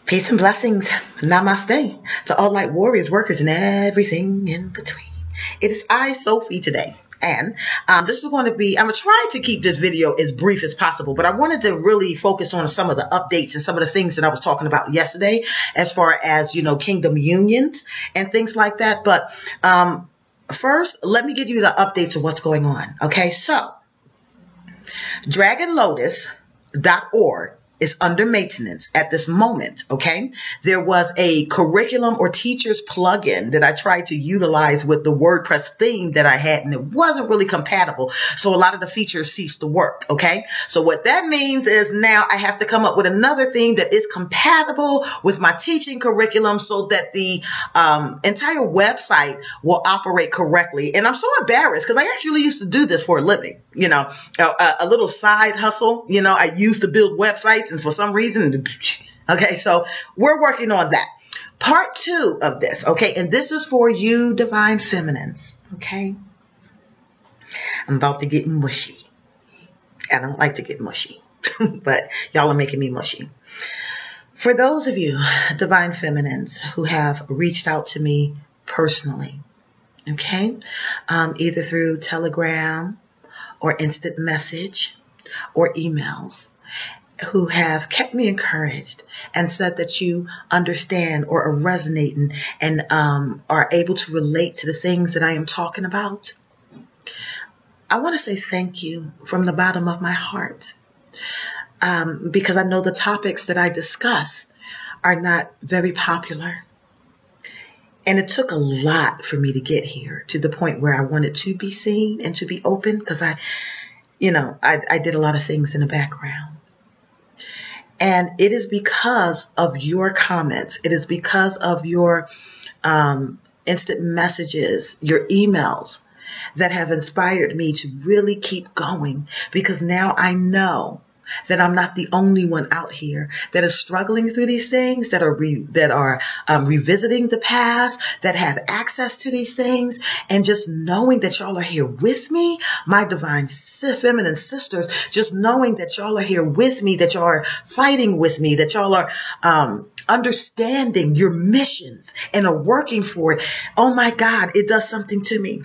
Peace and blessings. Namaste to all light warriors, workers, and everything in between. It is I, Sophie, today. And this is going to be, I'm going to try to keep this video as brief as possible, but I wanted to really focus on some of the updates and some of the things that I was talking about yesterday as far as, kingdom unions and things like that. But first, let me give you the updates of what's going on. Okay, so DragonLotus.org is under maintenance at this moment, okay? There was a curriculum or teacher's plugin that I tried to utilize with the WordPress theme that I had, and it wasn't really compatible. So a lot of the features ceased to work, okay? So what that means is now I have to come up with another theme that is compatible with my teaching curriculum so that the entire website will operate correctly. And I'm so embarrassed because I actually used to do this for a living, a little side hustle. I used to build websites. And for some reason, okay, so we're working on that. Part 2 of this, okay, and this is for you divine feminines, okay? I'm about to get mushy. I don't like to get mushy, but y'all are making me mushy. For those of you divine feminines who have reached out to me personally, okay, either through Telegram or instant message or emails, who have kept me encouraged and said that you understand or are resonating and are able to relate to the things that I am talking about. I want to say thank you from the bottom of my heart because I know the topics that I discuss are not very popular. And it took a lot for me to get here to the point where I wanted to be seen and to be open because I did a lot of things in the background. And it is because of your comments. It is because of your instant messages, your emails that have inspired me to really keep going. Because now I know that I'm not the only one out here that is struggling through these things, that are revisiting the past, that have access to these things, and just knowing that y'all are here with me, my divine feminine sisters, just knowing that y'all are here with me, that y'all are fighting with me, that y'all are understanding your missions and are working for it. Oh my God, it does something to me.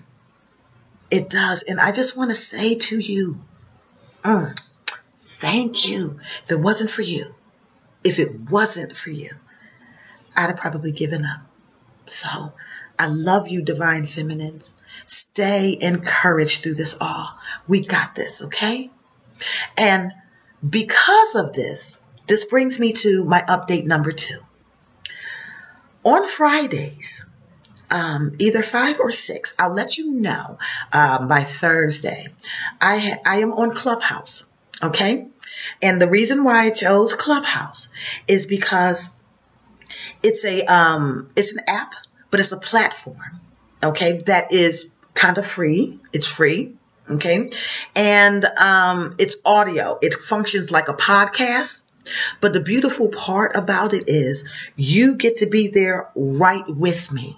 It does. And I just want to say to you, thank you. If it wasn't for you, I'd have probably given up. So I love you, divine feminines. Stay encouraged through this all. We got this, okay? And because of this brings me to my update number 2. On Fridays, either 5 or 6, I'll let you know by Thursday, I am on Clubhouse. Okay. And the reason why I chose Clubhouse is because it's it's an app, but it's a platform. Okay. That is kind of free. It's free. Okay. And, it's audio. It functions like a podcast. But the beautiful part about it is you get to be there right with me.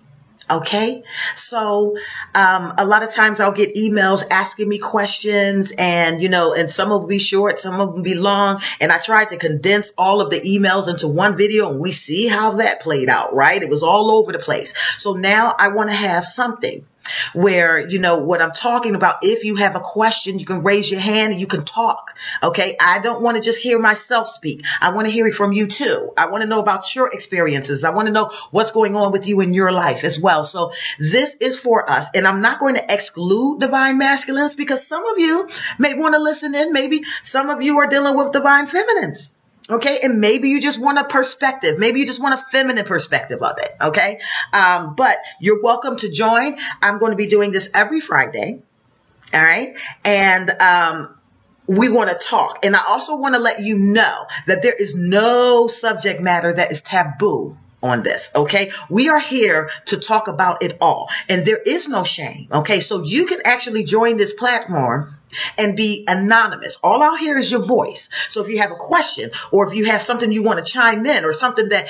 Okay, so a lot of times I'll get emails asking me questions and, and some will be short, some of them be long. And I tried to condense all of the emails into one video and we see how that played out, right? It was all over the place. So now I want to have something where, what I'm talking about, if you have a question, you can raise your hand and you can talk. Okay. I don't want to just hear myself speak. I want to hear it from you too. I want to know about your experiences. I want to know what's going on with you in your life as well. So this is for us. And I'm not going to exclude divine masculines because some of you may want to listen in. Maybe some of you are dealing with divine feminines. Okay. And maybe you just want a perspective. Maybe you just want a feminine perspective of it. Okay. But you're welcome to join. I'm going to be doing this every Friday. All right. And, we want to talk. And I also want to let you know that there is no subject matter that is taboo on this. Okay. We are here to talk about it all and there is no shame. Okay. So you can actually join this platform and be anonymous. All I'll hear is your voice. So if you have a question, or if you have something you want to chime in, or something that,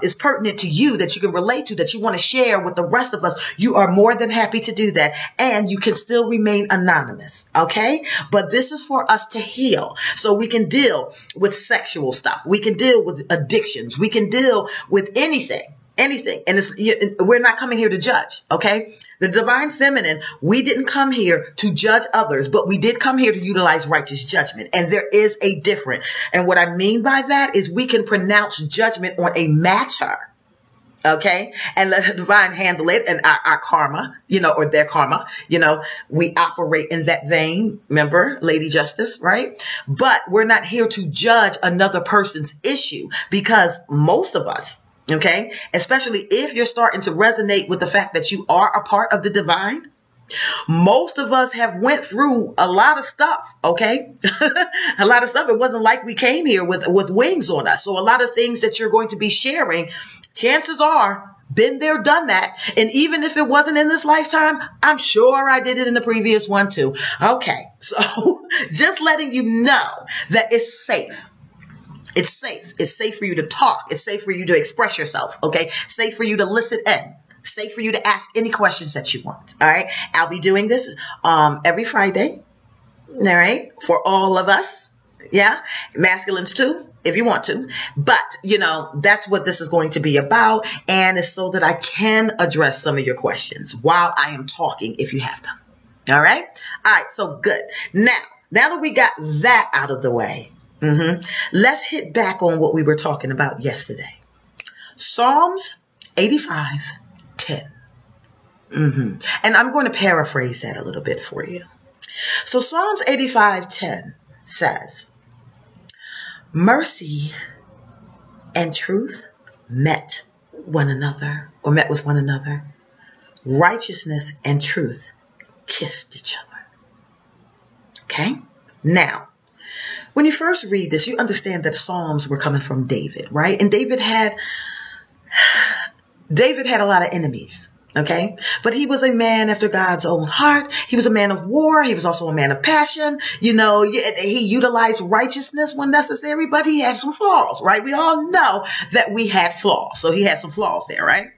is pertinent to you, that you can relate to, that you want to share with the rest of us, you are more than happy to do that. And you can still remain anonymous. Okay. But this is for us to heal. So we can deal with sexual stuff. We can deal with addictions. We can deal with anything. And we're not coming here to judge. Okay. The divine feminine, we didn't come here to judge others, but we did come here to utilize righteous judgment. And there is a difference. And what I mean by that is we can pronounce judgment on a matter. Okay. And let the divine handle it, and our karma, or their karma, we operate in that vein. Remember, Lady Justice, right? But we're not here to judge another person's issue, because most of us, okay, especially if you're starting to resonate with the fact that you are a part of the divine, most of us have went through a lot of stuff, okay? A lot of stuff. It wasn't like we came here with wings on us. So a lot of things that you're going to be sharing, chances are, been there, done that. And even if it wasn't in this lifetime, I'm sure I did it in the previous one too. Okay, so just letting you know that it's safe. It's safe. It's safe for you to talk. It's safe for you to express yourself. Okay. Safe for you to listen in. Safe for you to ask any questions that you want. All right. I'll be doing this every Friday. All right. For all of us. Yeah. Masculines too, if you want to. But, that's what this is going to be about. And it's so that I can address some of your questions while I am talking, if you have them. All right. All right. So good. Now that we got that out of the way, let's hit back on what we were talking about yesterday. Psalms 85:10. And I'm going to paraphrase that a little bit for you. So Psalms 85:10 says, mercy and truth met with one another. Righteousness and truth kissed each other. Okay? Now, when you first read this, you understand that Psalms were coming from David, right? And David had a lot of enemies, okay? But he was a man after God's own heart. He was a man of war. He was also a man of passion. He utilized righteousness when necessary, but he had some flaws, right? We all know that we had flaws. So he had some flaws there, right?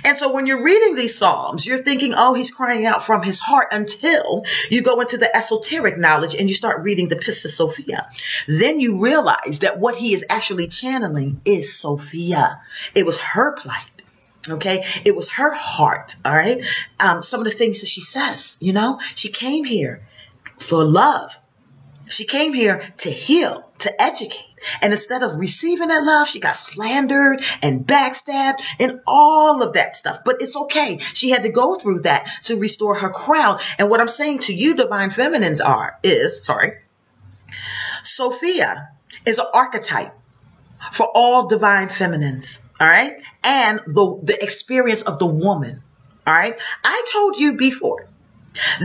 And so when you're reading these Psalms, you're thinking, oh, he's crying out from his heart, until you go into the esoteric knowledge and you start reading the Pistis Sophia. Then you realize that what he is actually channeling is Sophia. It was her plight. Okay. It was her heart. All right. Some of the things that she says, she came here for love. She came here to heal, to educate. And instead of receiving that love, she got slandered and backstabbed and all of that stuff. But it's okay. She had to go through that to restore her crown. And what I'm saying to you, divine feminines, Sophia is an archetype for all divine feminines. All right. And the experience of the woman. All right. I told you before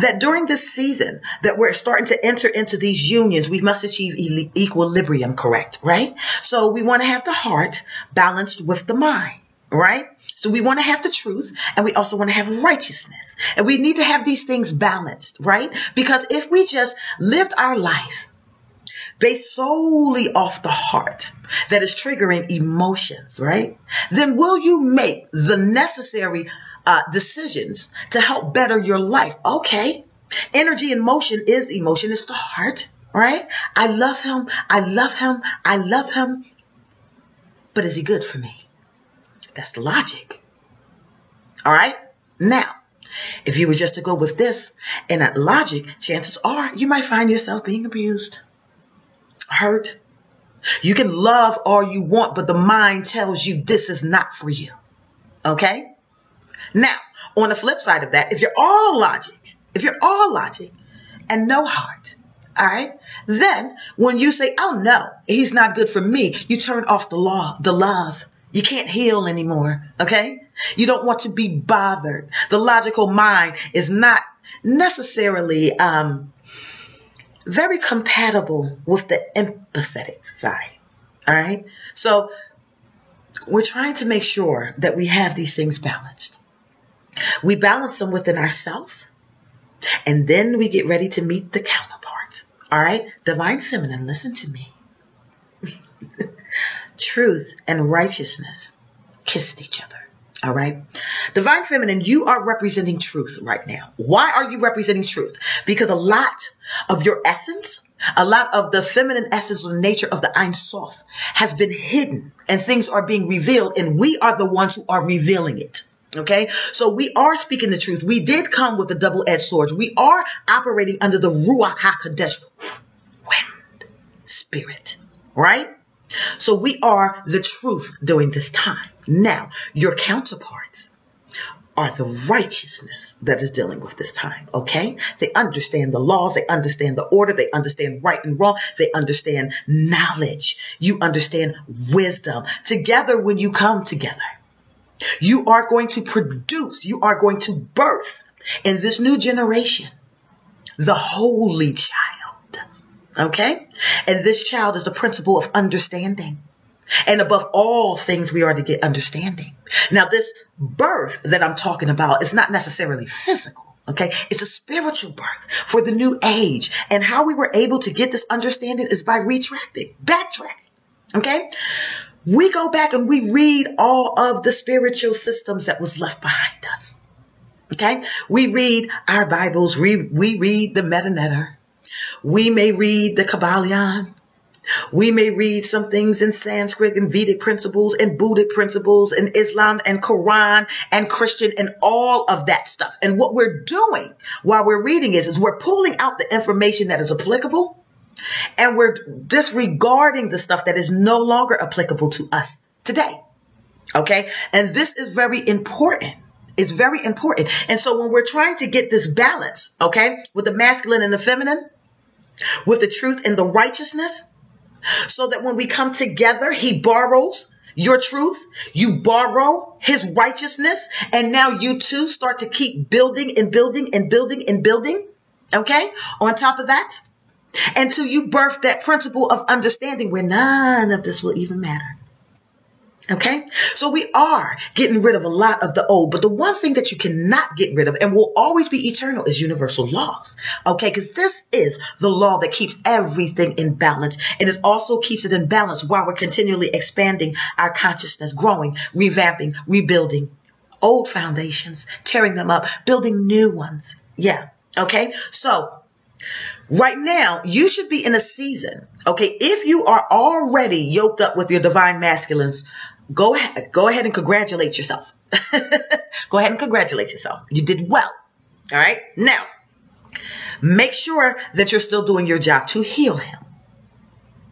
that during this season that we're starting to enter into these unions, we must achieve equilibrium, correct? Right. So we want to have the heart balanced with the mind. Right. So we want to have the truth, and we also want to have righteousness, and we need to have these things balanced. Right. Because if we just lived our life based solely off the heart that is triggering emotions, right? Then will you make the necessary decisions to help better your life? Okay. Energy and motion is emotion. It's the heart, right? I love him. I love him. I love him. But is he good for me? That's the logic. All right. Now, if you were just to go with this and that logic, chances are you might find yourself being abused. Hurt. You can love all you want, but the mind tells you this is not for you. Okay? Now, on the flip side of that, if you're all logic and no heart, all right, then when you say, oh no, he's not good for me, you turn off the love. You can't heal anymore. Okay? You don't want to be bothered. The logical mind is not necessarily, very compatible with the empathetic side. All right. So we're trying to make sure that we have these things balanced. We balance them within ourselves, And then we get ready to meet the counterpart. All right? Divine Feminine, listen to me. Truth and righteousness kissed each other. All right. Divine Feminine, you are representing truth right now. Why are you representing truth? Because a lot of your essence, a lot of the feminine essence or nature of the Ein Sof has been hidden, and things are being revealed, and we are the ones who are revealing it. Okay, so we are speaking the truth. We did come with a double-edged sword. We are operating under the Ruach HaKodesh, wind, spirit, right? So we are the truth during this time. Now, your counterparts are the righteousness that is dealing with this time, okay? They understand the laws. They understand the order. They understand right and wrong. They understand knowledge. You understand wisdom. Together, when you come together, you are going to produce, you are going to birth in this new generation the holy child, okay? And this child is the principle of understanding. And above all things, we are to get understanding. Now, this birth that I'm talking about is not necessarily physical, okay? It's a spiritual birth for the new age. And how we were able to get this understanding is by backtracking, okay? We go back and we read all of the spiritual systems that was left behind us. Okay. We read our Bibles. We read the Meta Netter. We may read the Kabbalion. We may read some things in Sanskrit and Vedic principles and Buddhic principles and Islam and Quran and Christian and all of that stuff. And what we're doing while we're reading is we're pulling out the information that is applicable. And we're disregarding the stuff that is no longer applicable to us today. Okay. And this is very important. It's very important. And so when we're trying to get this balance, okay, with the masculine and the feminine, with the truth and the righteousness, so that when we come together, he borrows your truth, you borrow his righteousness, and now you two start to keep building and building and building and building. Okay. On top of that, until you birth that principle of understanding where none of this will even matter. Okay? So we are getting rid of a lot of the old, but the one thing that you cannot get rid of and will always be eternal is universal laws. Okay? Because this is the law that keeps everything in balance, and it also keeps it in balance while we're continually expanding our consciousness, growing, revamping, rebuilding old foundations, tearing them up, building new ones. Yeah. Okay? So right now, you should be in a season, okay? If you are already yoked up with your divine masculines, go ahead and congratulate yourself. Go ahead and congratulate yourself. You did well. All right? Now, make sure that you're still doing your job to heal him.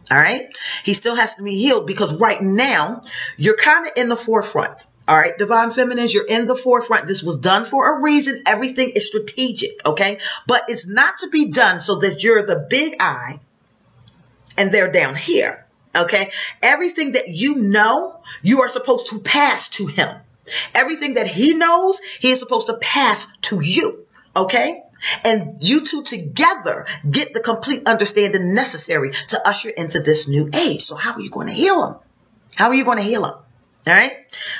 All right? He still has to be healed because right now, you're kind of in the forefront. All right, Divine Feminines, you're in the forefront. This was done for a reason. Everything is strategic, okay? But it's not to be done so that you're the big eye and they're down here, okay? Everything that you know, you are supposed to pass to him. Everything that he knows, he is supposed to pass to you, okay? And you two together get the complete understanding necessary to usher into this new age. So how are you going to heal him? How are you going to heal him? All right?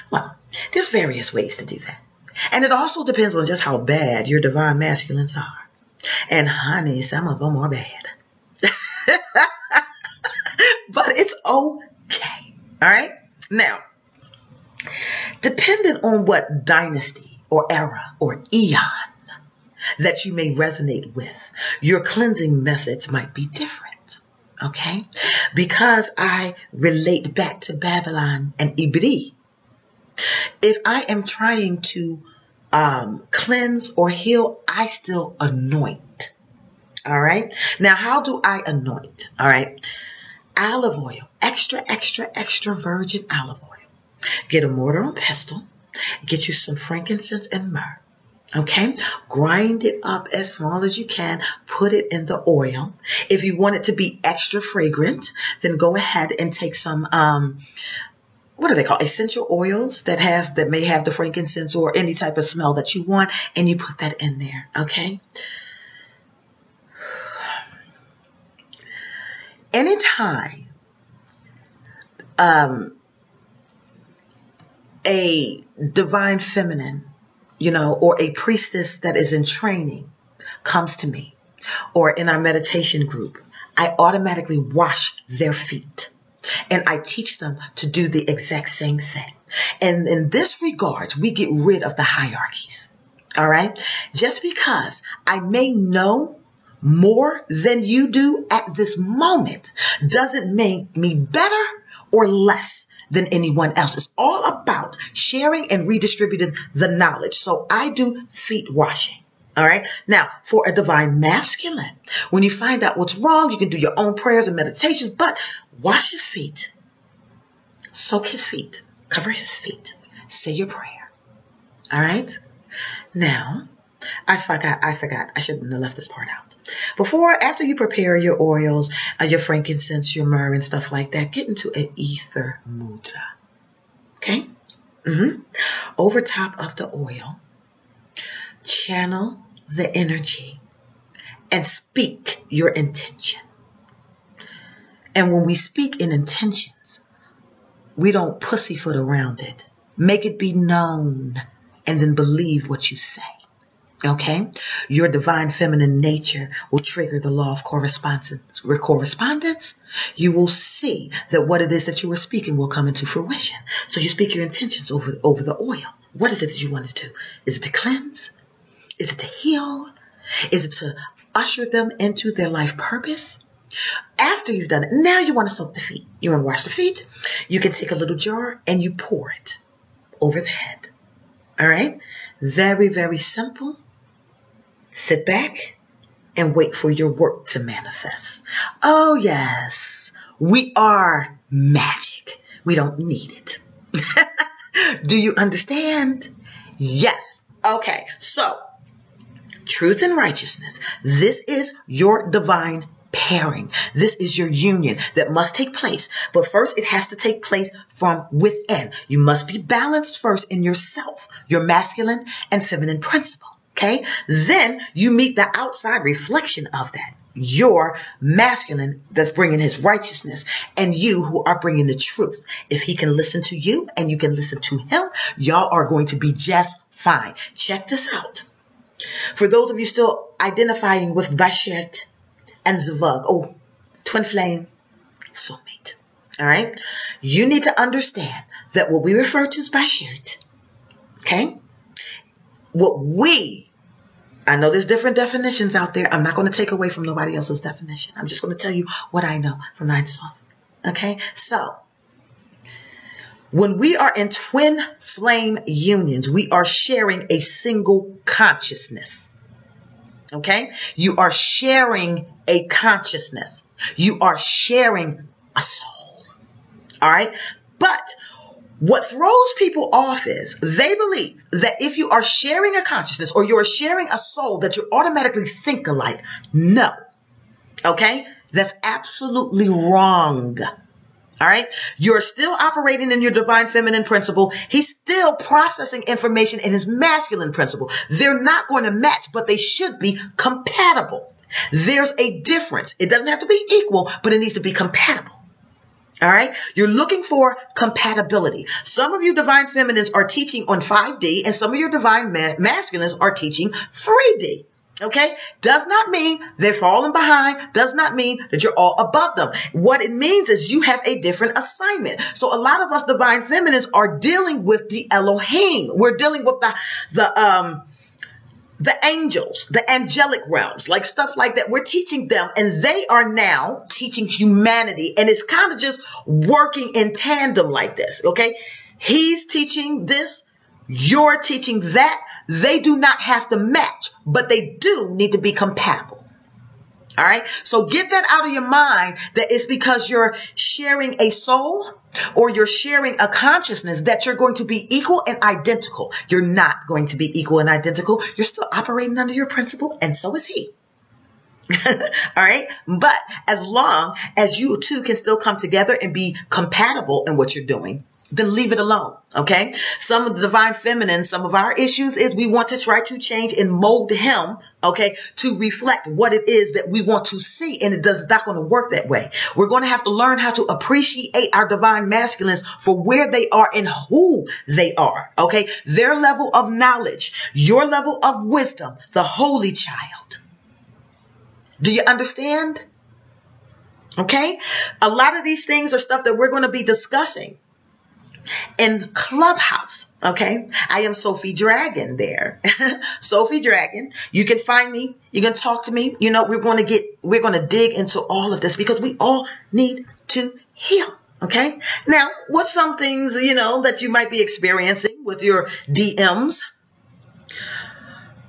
Well, there's various ways to do that. And it also depends on just how bad your divine masculines are. And honey, some of them are bad. But it's okay. All right? Now, depending on what dynasty or era or eon that you may resonate with, your cleansing methods might be different. Okay? Because I relate back to Babylon and Ibri. If I am trying to cleanse or heal, I still anoint. All right? Now, how do I anoint? All right? Olive oil. Extra, extra, extra virgin olive oil. Get a mortar and pestle. Get you some frankincense and myrrh. Okay, grind it up as small as you can. Put it in the oil. If you want it to be extra fragrant, then go ahead and take some, what are they called? Essential oils that may have the frankincense or any type of smell that you want, and you put that in there. Okay. Anytime a divine feminine, or a priestess that is in training comes to me, or in our meditation group, I automatically wash their feet. And I teach them to do the exact same thing. And in this regard, we get rid of the hierarchies. All right? Just because I may know more than you do at this moment doesn't make me better or less than anyone else. It's all about sharing and redistributing the knowledge. So I do feet washing. All right. Now, for a divine masculine, when you find out what's wrong, you can do your own prayers and meditations, but wash his feet, soak his feet, cover his feet, say your prayer. All right. Now, I forgot. I shouldn't have left this part out. After you prepare your oils, your frankincense, your myrrh and stuff like that, get into an ether mudra. Okay. Over top of the oil, channel the energy and speak your intention. And when we speak in intentions, we don't pussyfoot around it. Make it be known and then believe what you say. Okay? Your divine feminine nature will trigger the law of correspondence. You will see that what it is that you are speaking will come into fruition. So you speak your intentions over the oil. What is it that you want to do? Is it to cleanse? Is it to heal? Is it to usher them into their life purpose? After you've done it, now you want to soak the feet. You want to wash the feet? You can take a little jar and you pour it over the head. All right? Very, very simple. Sit back and wait for your work to manifest. Oh, yes. We are magic. We don't need it. Do you understand? Yes. Okay. So, truth and righteousness. This is your divine pairing. This is your union that must take place. But first, it has to take place from within. You must be balanced first in yourself, your masculine and feminine principle. Okay? Then you meet the outside reflection of that. Your masculine that's bringing his righteousness, and you who are bringing the truth. If he can listen to you and you can listen to him, y'all are going to be just fine. Check this out. For those of you still identifying with Bashert and Zvug, twin flame, soulmate. All right? You need to understand that what we refer to as Bashert, okay? I know there's different definitions out there. I'm not going to take away from nobody else's definition. I'm just going to tell you what I know from 9 to 12. Okay? So, when we are in twin flame unions, we are sharing a single consciousness. Okay? You are sharing a consciousness. You are sharing a soul. All right? But what throws people off is they believe that if you are sharing a consciousness or you're sharing a soul that you automatically think alike. No. Okay? That's absolutely wrong. All right? You're still operating in your divine feminine principle. He's still processing information in his masculine principle. They're not going to match, but they should be compatible. There's a difference. It doesn't have to be equal, but it needs to be compatible. All right. You're looking for compatibility. Some of you divine feminines are teaching on 5D and some of your divine masculines are teaching 3D. Okay. Does not mean they're falling behind. Does not mean that you're all above them. What it means is you have a different assignment. So a lot of us divine feminines are dealing with the Elohim. We're dealing with the angels, the angelic realms, like stuff like that. We're teaching them and they are now teaching humanity. And it's kind of just working in tandem like this. Okay. He's teaching this. You're teaching that. They do not have to match, but they do need to be compatible. All right. So get that out of your mind that it's because you're sharing a soul or you're sharing a consciousness that you're going to be equal and identical. You're not going to be equal and identical. You're still operating under your principle, and so is he. All right. But as long as you two can still come together and be compatible in what you're doing, then leave it alone. Okay. Some of the divine feminine, some of our issues is we want to try to change and mold him. Okay. To reflect what it is that we want to see. And it's not going to work that way. We're going to have to learn how to appreciate our divine masculines for where they are and who they are. Okay. Their level of knowledge, your level of wisdom, the holy child. Do you understand? Okay. A lot of these things are stuff that we're going to be discussing in Clubhouse. Okay. I am Sophie Dragon there. Sophie Dragon. You can find me. You can talk to me. You know, we're going to dig into all of this because we all need to heal. Okay. Now, what's some things, you know, that you might be experiencing with your DMs?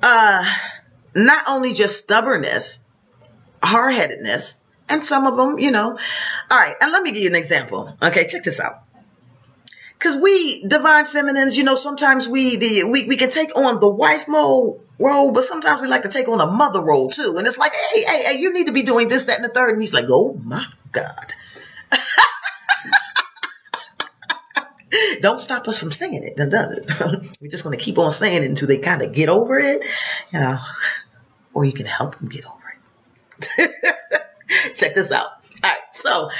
Not only just stubbornness, hard-headedness, and some of them, you know. All right. And let me give you an example. Okay. Check this out. Because we divine feminines, you know, sometimes we can take on the wife mode role, but sometimes we like to take on a mother role too. And it's like, hey, you need to be doing this, that, and the third. And he's like, oh my God. Don't stop us from saying it, does it? We're just going to keep on saying it until they kind of get over it, you know, or you can help them get over it. Check this out. All right. So,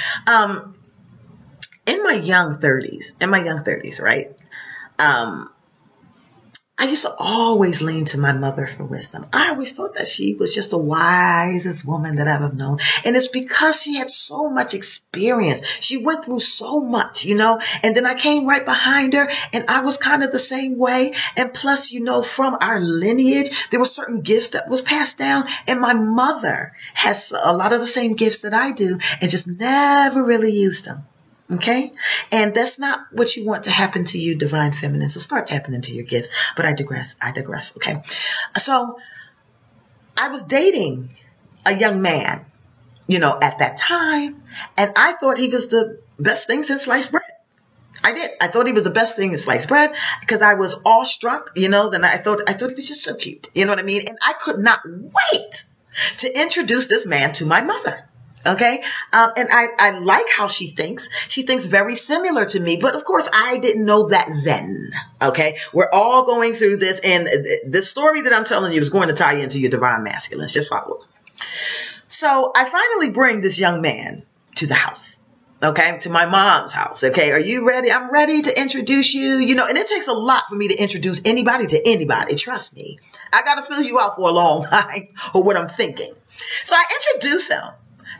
in my young 30s, right? I used to always lean to my mother for wisdom. I always thought that she was just the wisest woman that I've ever known. And it's because she had so much experience. She went through so much, you know, and then I came right behind her and I was kind of the same way. And plus, you know, from our lineage, there were certain gifts that was passed down. And my mother has a lot of the same gifts that I do and just never really used them. Okay. And that's not what you want to happen to you, divine feminine. So start tapping into your gifts. But I digress. Okay. So I was dating a young man, you know, at that time. And I thought he was the best thing since sliced bread. I did. I thought he was the best thing in sliced bread because I was awestruck, you know, then I thought he was just so cute. You know what I mean? And I could not wait to introduce this man to my mother. Okay. And I like how she thinks. She thinks very similar to me. But of course, I didn't know that then. Okay. We're all going through this. And the story that I'm telling you is going to tie into your divine masculines. Just follow. So I finally bring this young man to the house. Okay. To my mom's house. Okay. Are you ready? I'm ready to introduce you. You know, and it takes a lot for me to introduce anybody to anybody. Trust me. I got to fill you out for a long time or what I'm thinking. So I introduce him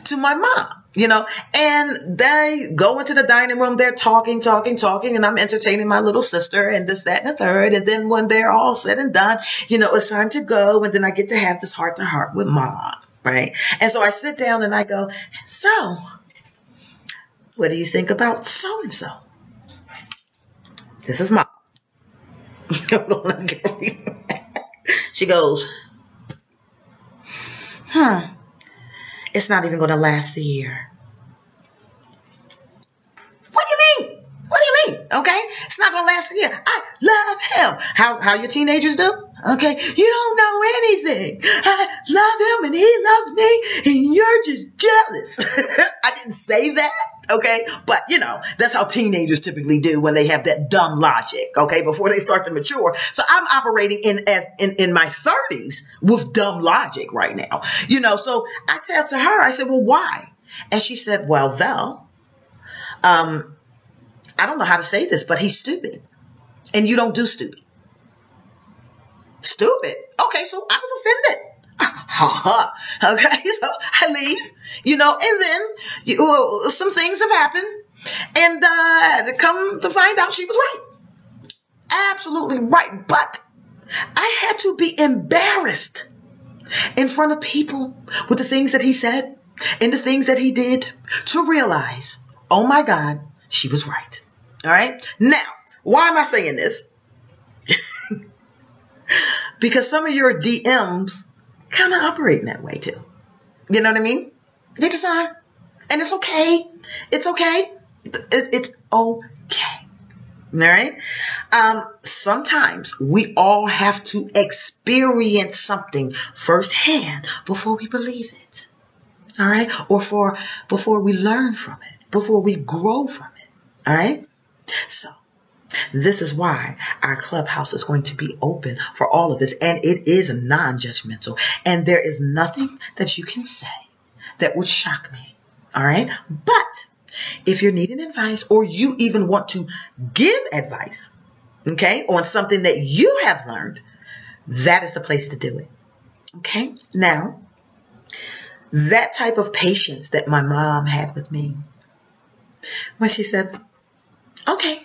to my mom, you know, and they go into the dining room. They're talking, and I'm entertaining my little sister and this, that, and the third. And then when they're all said and done, you know, it's time to go. And then I get to have this heart to heart with mom. Right. And so I sit down and I go, so what do you think about so-and-so? This is mom. She goes, it's not even going to last a year. What do you mean? What do you mean? Okay. It's not going to last a year. I love him. How your teenagers do? Okay. You don't know anything. I love him and he loves me and you're just jealous. I didn't say that. Okay. But you know, that's how teenagers typically do when they have that dumb logic. Okay. Before they start to mature. So I'm operating in my 30s with dumb logic right now. You know, so I said to her, I said, well, why? And she said, well, I don't know how to say this, but he's stupid. And you don't do stupid. Stupid? Okay, so I was offended. Okay, so I leave, you know, and then some things have happened. And come to find out she was right. Absolutely right. But I had to be embarrassed in front of people with the things that he said and the things that he did to realize, oh my God, she was right. All right. Now, why am I saying this? Because some of your DMs kind of operate in that way too. You know what I mean? They just are. And it's okay. It's okay. It's okay. All right. Sometimes we all have to experience something firsthand before we believe it. All right. Or before we learn from it, before we grow from it. All right. So this is why our clubhouse is going to be open for all of this. And it is non-judgmental. And there is nothing that you can say that would shock me. All right. But if you're needing advice, or you even want to give advice, okay, on something that you have learned, that is the place to do it. Okay. Now, that type of patience that my mom had with me, when she said, okay,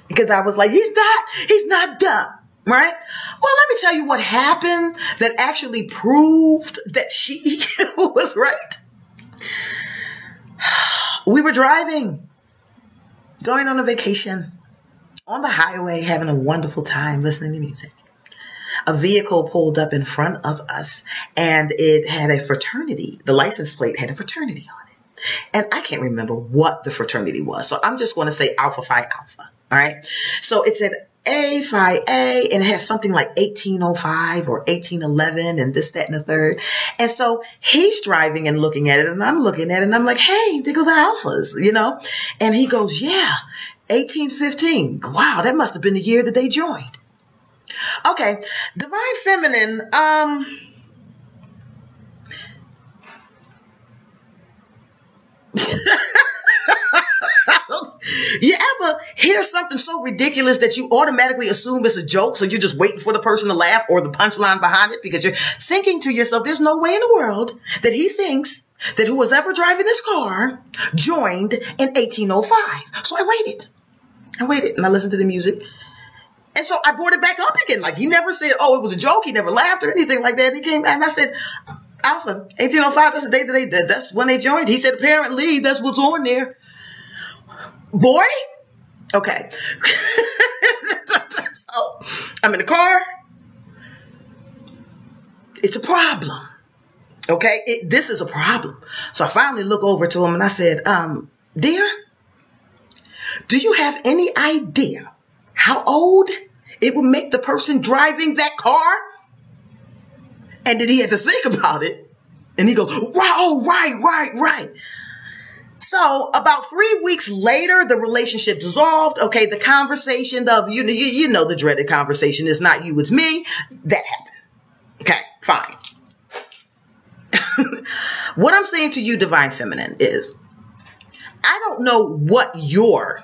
because I was like, he's not dumb, right? Well, let me tell you what happened that actually proved that she was right. We were driving, going on a vacation, on the highway, having a wonderful time listening to music. A vehicle pulled up in front of us, and it had a fraternity. The license plate had a fraternity on it. And I can't remember what the fraternity was, so I'm just going to say Alpha Phi Alpha. All right. So it said A Phi A, and it has something like 1805 or 1811 and this, that, and the third. And so he's driving and looking at it, and I'm looking at it, and I'm like, hey, there go the Alphas, you know? And he goes, yeah, 1815. Wow, that must have been the year that they joined. Okay, Divine Feminine, you ever hear something so ridiculous that you automatically assume it's a joke, so you're just waiting for the person to laugh or the punchline behind it, because you're thinking to yourself, there's no way in the world that he thinks that who was ever driving this car joined in 1805. So I waited and I listened to the music. And so I brought it back up again. Like, he never said, oh, it was a joke. He never laughed or anything like that. And he came back and I said, Alpha, 1805, that's the date that they did. That's when they joined. He said, apparently, that's what's on there. Boy? Okay. So I'm in the car. It's a problem. Okay? This is a problem. So I finally look over to him and I said, dear, do you have any idea how old it would make the person driving that car? And then he had to think about it. And he goes, right. So about 3 weeks later, the relationship dissolved. Okay, the conversation of, you know, the dreaded conversation, is not you, it's me. That happened. Okay, fine. What I'm saying to you, Divine Feminine, is I don't know what your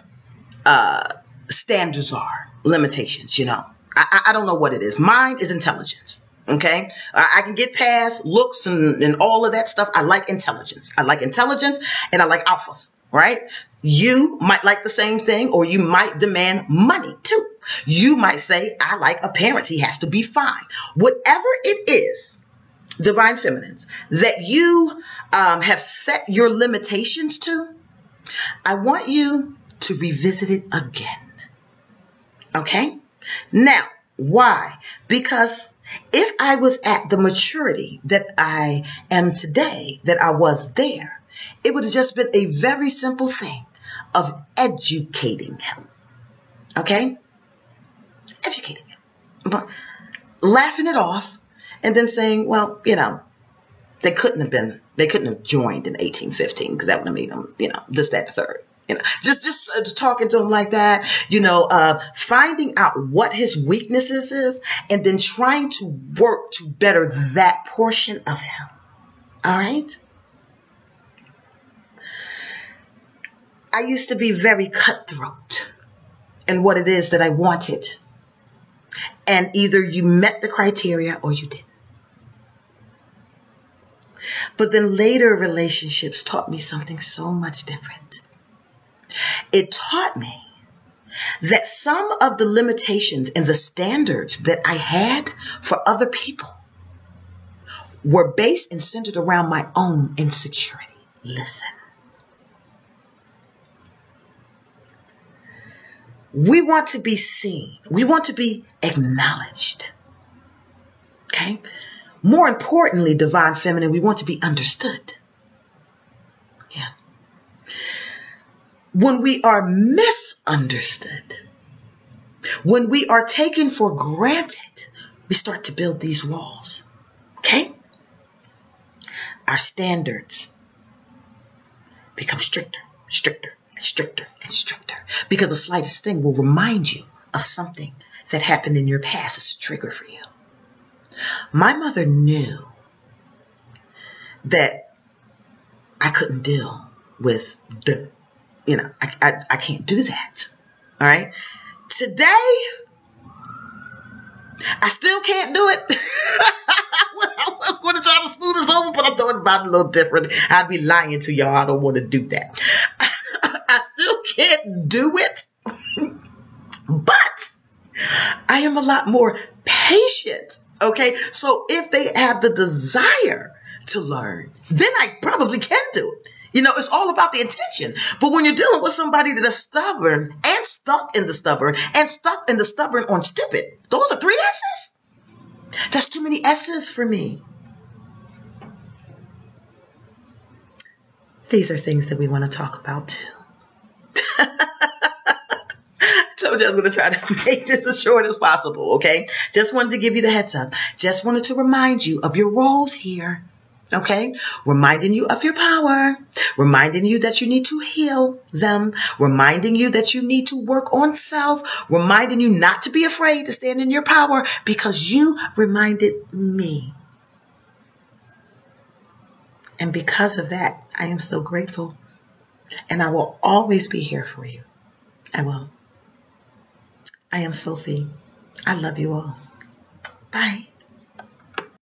standards are, limitations, you know. I don't know what it is. Mine is intelligence. Okay, I can get past looks and all of that stuff. I like intelligence. I like intelligence, and I like alphas, right? You might like the same thing, or you might demand money too. You might say, I like appearance. He has to be fine. Whatever it is, Divine Feminines, that you have set your limitations to, I want you to revisit it again. Okay? Now, why? Because if I was at the maturity that I am today, that I was there, it would have just been a very simple thing of educating him. Okay? Educating him. But laughing it off and then saying, well, you know, they couldn't have joined in 1815 because that would have made them, you know, this, that, the third. You know, just talking to him like that, you know, finding out what his weaknesses is and then trying to work to better that portion of him. All right. I used to be very cutthroat in what it is that I wanted. And either you met the criteria or you didn't. But then later relationships taught me something so much different. It taught me that some of the limitations and the standards that I had for other people were based and centered around my own insecurity. Listen. We want to be seen. We want to be acknowledged. Okay? More importantly, Divine Feminine, we want to be understood. Yeah. When we are misunderstood, when we are taken for granted, we start to build these walls. Okay? Our standards become stricter and stricter and stricter, because the slightest thing will remind you of something that happened in your past. It's a trigger for you. My mother knew that I couldn't deal with I can't do that. All right. Today, I still can't do it. I was going to try to smooth this over, but I thought about it a little different. I'd be lying to y'all. I don't want to do that. I still can't do it, but I am a lot more patient. Okay. So if they have the desire to learn, then I probably can do it. It's all about the intention. But when you're dealing with somebody that is stubborn and stuck in the stubborn and stuck in the stubborn on stupid, those are 3 S's. That's too many S's for me. These are things that we want to talk about too. I told you I was going to try to make this as short as possible, okay? Just wanted to give you the heads up. Just wanted to remind you of your roles here. Okay, reminding you of your power, reminding you that you need to heal them, reminding you that you need to work on self, reminding you not to be afraid to stand in your power, because you reminded me. And because of that, I am so grateful. And I will always be here for you. I will. I am Sophie. I love you all. Bye.